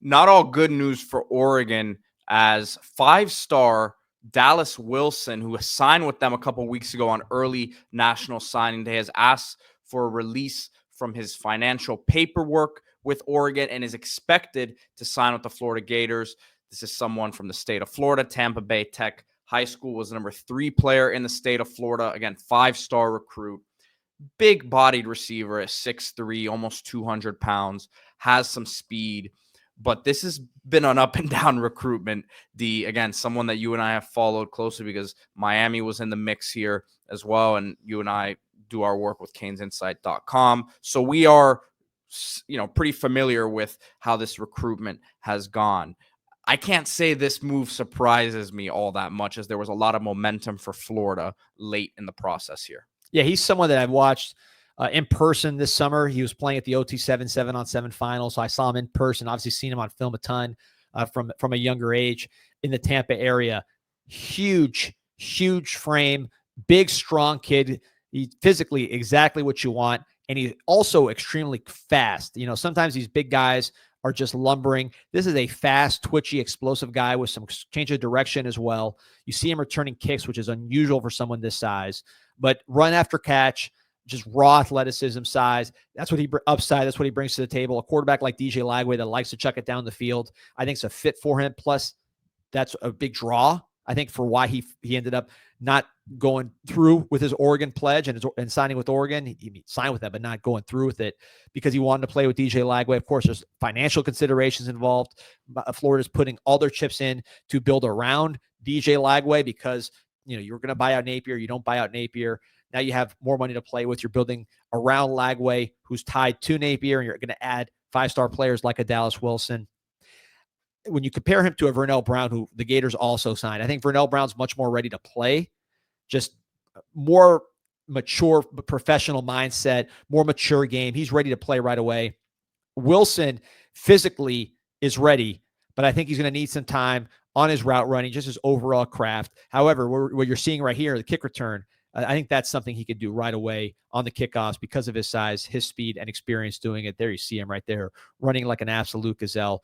Not all good news for Oregon, as five-star Dallas Wilson, who signed with them a couple weeks ago on early National Signing Day, has asked for a release from his financial paperwork with Oregon and is expected to sign with the Florida Gators. This is someone from the state of Florida. Tampa Bay Tech High School was the number 3 player in the state of Florida. Again, five-star recruit. Big-bodied receiver at 6'3", almost 200 pounds, has some speed. But this has been an up-and-down recruitment. Again, someone that you and I have followed closely because Miami was in the mix here as well, and you and I do our work with CanesInsight.com. So we are, pretty familiar with how this recruitment has gone. I can't say this move surprises me all that much, as there was a lot of momentum for Florida late in the process here. Yeah, he's someone that I've watched in person this summer. He was playing at the OT7 7-on-7 final, so I saw him in person. Obviously seen him on film a ton from a younger age in the Tampa area. Huge frame, big, strong kid. He's physically exactly what you want, and he's also extremely fast. Sometimes these big guys are just lumbering. This is a fast, twitchy, explosive guy with some change of direction as well. You see him returning kicks, which is unusual for someone this size. But run after catch, just raw athleticism, size. That's what upside. That's what he brings to the table. A quarterback like DJ Lagway that likes to chuck it down the field, I think it's a fit for him. Plus, that's a big draw, I think, for why he ended up not going through with his Oregon pledge and signing with Oregon. He signed with them, but not going through with it because he wanted to play with DJ Lagway. Of course, there's financial considerations involved. Florida's putting all their chips in to build around DJ Lagway because you're going to buy out Napier. You don't buy out Napier. Now you have more money to play with. You're building around Lagway, who's tied to Napier, and you're going to add five-star players like a Dallas Wilson. When you compare him to a Vernell Brown, who the Gators also signed, I think Vernell Brown's much more ready to play, just more mature professional mindset, more mature game. He's ready to play right away. Wilson physically is ready, but I think he's going to need some time on his route running, just his overall craft. However, what you're seeing right here, the kick return, I think that's something he could do right away on the kickoffs because of his size, his speed, and experience doing it. There you see him right there, running like an absolute gazelle.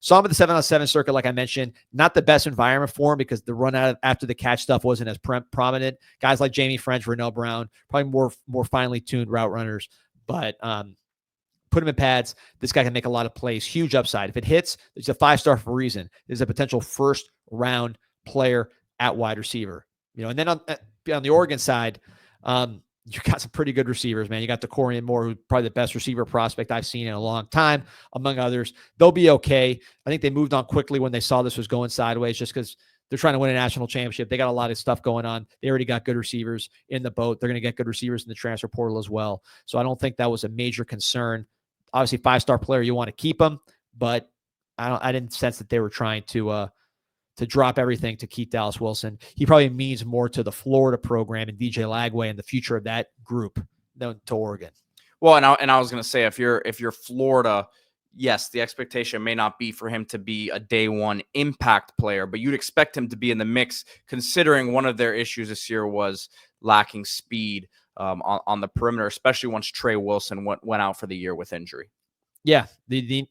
Saw him at the 7-on-7 circuit, like I mentioned. Not the best environment for him because the run out after the catch stuff wasn't as prominent. Guys like Jamie French, Vernell Brown, probably more finely tuned route runners. But put him in pads. This guy can make a lot of plays. Huge upside. If it hits, it's a 5-star for a reason. There's a potential first-round player at wide receiver. And then on the Oregon side, you got some pretty good receivers, man. You got DeCorian Moore, who's probably the best receiver prospect I've seen in a long time, among others. They'll be okay. I think they moved on quickly when they saw this was going sideways just because they're trying to win a national championship. They got a lot of stuff going on. They already got good receivers in the boat. They're going to get good receivers in the transfer portal as well. So I don't think that was a major concern. Obviously, 5-star player, you want to keep him, but I didn't sense that they were trying to drop everything to keep Dallas Wilson. He probably means more to the Florida program and DJ Lagway and the future of that group than to Oregon. Well, and I was going to say, if you're Florida, yes, the expectation may not be for him to be a day one impact player, but you'd expect him to be in the mix, considering one of their issues this year was lacking speed on the perimeter, especially once Trey Wilson went out for the year with injury. Yeah, you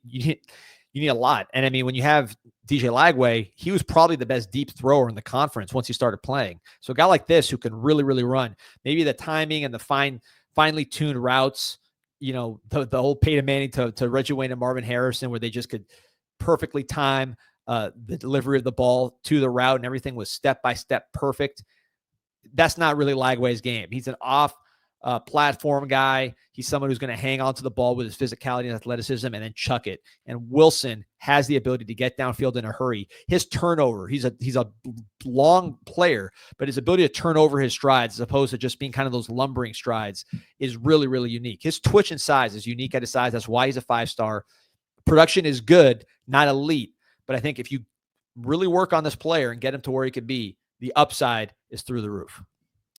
need a lot. And I mean, when you have DJ Lagway, he was probably the best deep thrower in the conference once he started playing. So a guy like this who can really, really run, maybe the timing and the finely tuned routes, the whole Peyton Manning to Reggie Wayne and Marvin Harrison, where they just could perfectly time the delivery of the ball to the route and everything was step-by-step perfect. That's not really Lagway's game. He's an platform guy. He's someone who's going to hang on to the ball with his physicality and athleticism and then chuck it. And Wilson has the ability to get downfield in a hurry. His turnover, he's a long player, but his ability to turn over his strides as opposed to just being kind of those lumbering strides is really, really unique. His twitch and size is unique at his size. That's why he's a 5-star. Production is good, not elite. But I think if you really work on this player and get him to where he could be, the upside is through the roof.